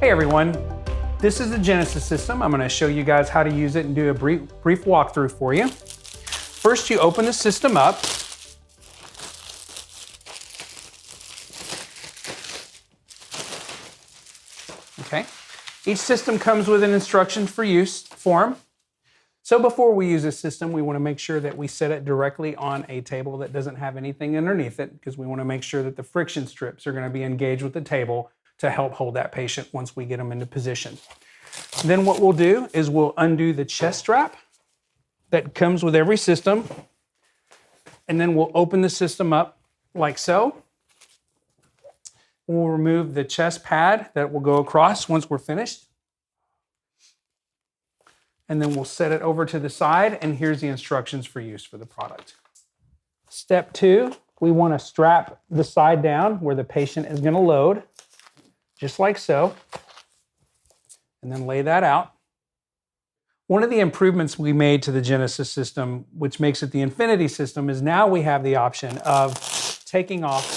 Hey everyone, this is the Genesis system. I'm going to show you guys how to use it and do a brief walkthrough for you. First, you open the system up. Okay. Each system comes with an instruction for use form. So before we use this system, we want to make sure that we set it directly on a table that doesn't have anything underneath it, because we want to make sure that the friction strips are going to be engaged with the table to help hold that patient once we get them into position. Then what we'll do is we'll undo the chest strap that comes with every system, and then we'll open the system up like so. We'll remove the chest pad that will go across once we're finished. And then we'll set it over to the side, and here's the instructions for use for the product. Step 2, we want to strap the side down where the patient is going to load, just like so, and then lay that out. One of the improvements we made to the Genesis system, which makes it the Infinity system, is now we have the option of taking off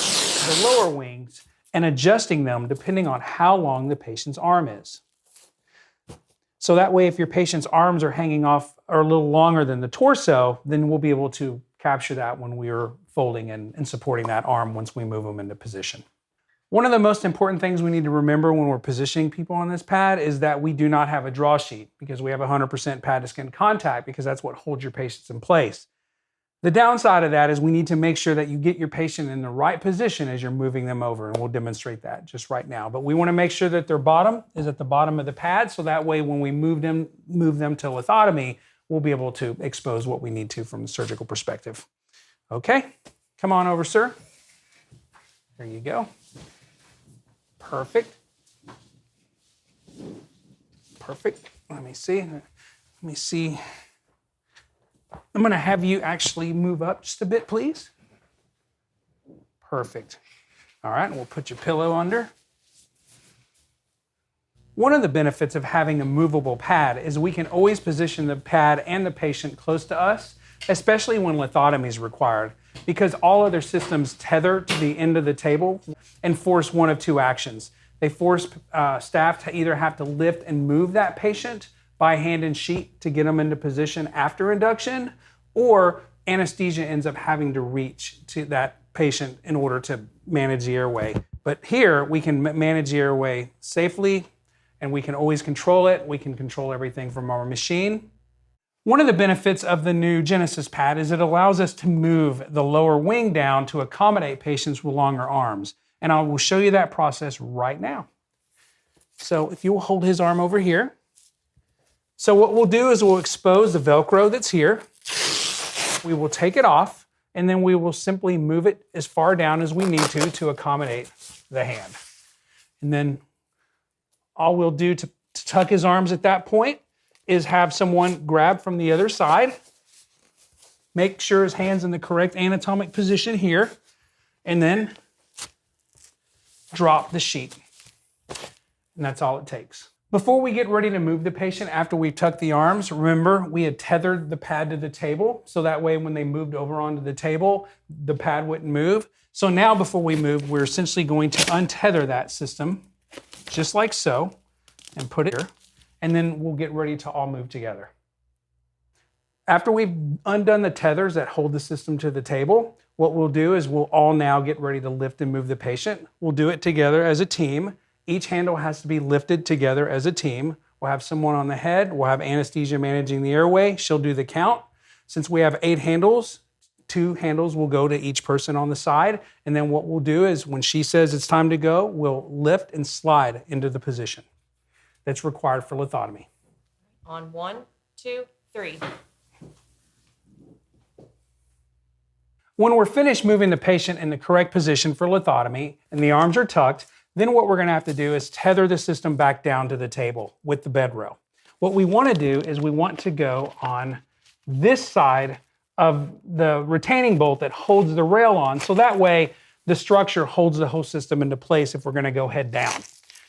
the lower wings and adjusting them depending on how long the patient's arm is. So that way, if your patient's arms are hanging off or a little longer than the torso, then we'll be able to capture that when we are folding and supporting that arm once we move them into position. One of the most important things we need to remember when we're positioning people on this pad is that we do not have a draw sheet, because we have 100% pad to skin contact, because that's what holds your patients in place. The downside of that is we need to make sure that you get your patient in the right position as you're moving them over, and we'll demonstrate that just right now. But we want to make sure that their bottom is at the bottom of the pad, so that way when we move them to lithotomy, we'll be able to expose what we need to from the surgical perspective. Okay, come on over, sir. There you go. Perfect. Perfect. Let me see. I'm going to have you actually move up just a bit, please. Perfect. All right, we'll put your pillow under. One of the benefits of having a movable pad is we can always position the pad and the patient close to us, especially when lithotomy is required, because all other systems tether to the end of the table and force one of two actions. They force staff to either have to lift and move that patient by hand and sheet to get them into position after induction, or anesthesia ends up having to reach to that patient in order to manage the airway. But here we can manage the airway safely, and we can always control it. We can control everything from our machine. One of the benefits of the new Genesis pad is it allows us to move the lower wing down to accommodate patients with longer arms. And I will show you that process right now. So if you will hold his arm over here. So what we'll do is we'll expose the Velcro that's here. We will take it off, and then we will simply move it as far down as we need to accommodate the hand. And then all we'll do to tuck his arms at that point is have someone grab from the other side, make sure his hand's in the correct anatomic position here, and then drop the sheet. And that's all it takes. Before we get ready to move the patient after we've tucked the arms, remember we had tethered the pad to the table, so that way when they moved over onto the table, the pad wouldn't move. So now before we move, we're essentially going to untether that system, just like so, and put it here, and then we'll get ready to all move together. After we've undone the tethers that hold the system to the table, what we'll do is we'll all now get ready to lift and move the patient. We'll do it together as a team. Each handle has to be lifted together as a team. We'll have someone on the head. We'll have anesthesia managing the airway. She'll do the count. Since we have 8 handles, 2 handles will go to each person on the side. And then what we'll do is when she says it's time to go, we'll lift and slide into the position that's required for lithotomy. On 1, 2, 3. When we're finished moving the patient in the correct position for lithotomy and the arms are tucked, then what we're going to have to do is tether the system back down to the table with the bed rail. What we want to do is we want to go on this side of the retaining bolt that holds the rail on, so that way the structure holds the whole system into place if we're going to go head down.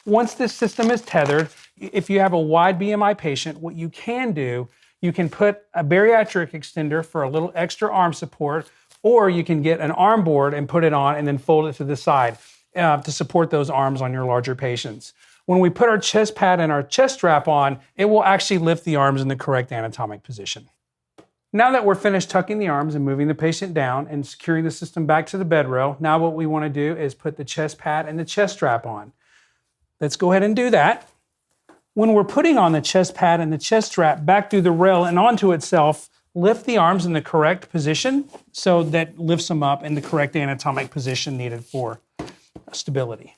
Once this system is tethered, if you have a wide BMI patient, what you can do, you can put a bariatric extender for a little extra arm support, or you can get an arm board and put it on and then fold it to the side to support those arms on your larger patients. When we put our chest pad and our chest strap on, it will actually lift the arms in the correct anatomic position. Now that we're finished tucking the arms and moving the patient down and securing the system back to the bed rail, now what we want to do is put the chest pad and the chest strap on. Let's go ahead and do that. When we're putting on the chest pad and the chest strap back through the rail and onto itself, lift the arms in the correct position so that lifts them up in the correct anatomic position needed for stability.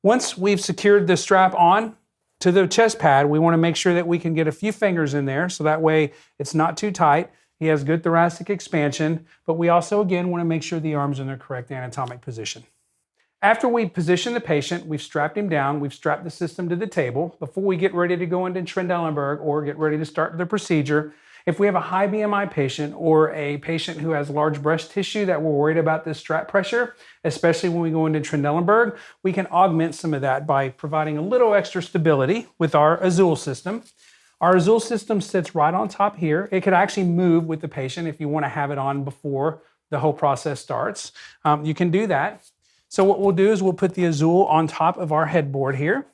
Once we've secured the strap on to the chest pad, we want to make sure that we can get a few fingers in there so that way it's not too tight. He has good thoracic expansion, but we also, again, want to make sure the arms are in their correct anatomic position. After we position the patient, we've strapped him down, we've strapped the system to the table. Before we get ready to go into Trendelenburg or get ready to start the procedure, if we have a high BMI patient or a patient who has large breast tissue that we're worried about this strap pressure, especially when we go into Trendelenburg, we can augment some of that by providing a little extra stability with our Azul system. Our Azul system sits right on top here. It could actually move with the patient if you want to have it on before the whole process starts. You can do that. So what we'll do is we'll put the Azul on top of our headboard here,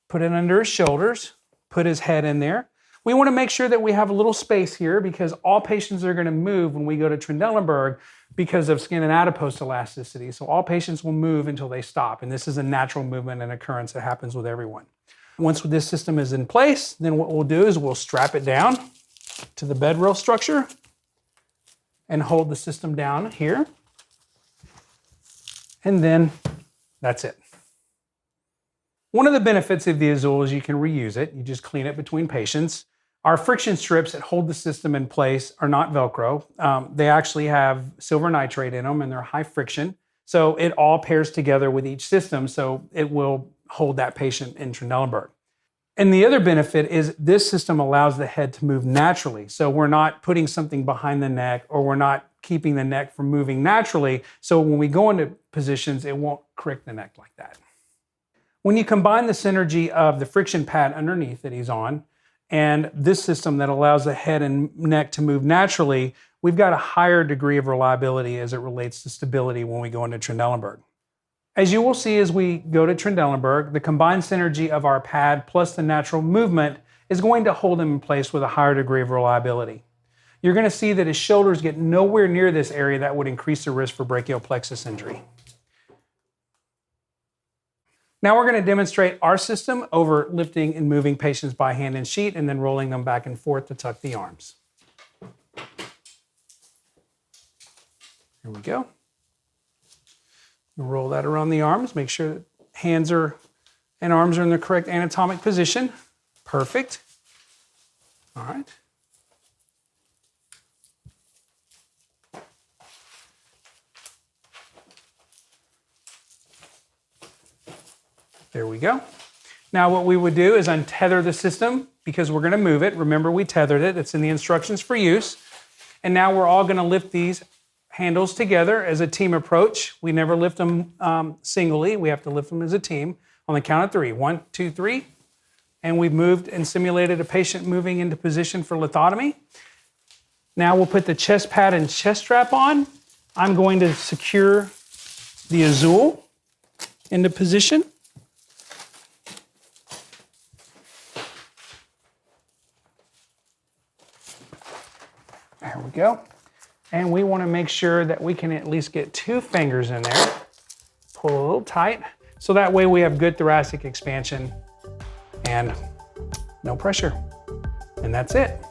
put it under his shoulders, put his head in there. We want to make sure that we have a little space here because all patients are going to move when we go to Trendelenburg because of skin and adipose elasticity. So all patients will move until they stop. And this is a natural movement and occurrence that happens with everyone. Once this system is in place, then what we'll do is we'll strap it down to the bed rail structure and hold the system down here. And then that's it. One of the benefits of the Azul is you can reuse it. You just clean it between patients. Our friction strips that hold the system in place are not Velcro. They actually have silver nitrate in them and they're high friction. So it all pairs together with each system so it will hold that patient in Trendelenburg. And the other benefit is this system allows the head to move naturally. So we're not putting something behind the neck or we're not keeping the neck from moving naturally. So when we go into positions, it won't crick the neck like that. When you combine the synergy of the friction pad underneath that he's on and this system that allows the head and neck to move naturally, we've got a higher degree of reliability as it relates to stability when we go into Trendelenburg. As you will see as we go to Trendelenburg, the combined synergy of our pad plus the natural movement is going to hold him in place with a higher degree of reliability. You're going to see that his shoulders get nowhere near this area that would increase the risk for brachial plexus injury. Now we're going to demonstrate our system over lifting and moving patients by hand and sheet and then rolling them back and forth to tuck the arms. Here we go. Roll that around the arms. Make sure that hands and arms are in the correct anatomic position. Perfect. All right. There we go. Now what we would do is untether the system because we're going to move it. Remember, we tethered it. It's in the instructions for use. And now we're all going to lift these handles together as a team approach. We never lift them singly. We have to lift them as a team on the count of 3. 1, 2, 3. And we've moved and simulated a patient moving into position for lithotomy. Now we'll put the chest pad and chest strap on. I'm going to secure the Azul into position. There we go. And we want to make sure that we can at least get 2 fingers in there. Pull a little tight. So that way we have good thoracic expansion and no pressure. And that's it.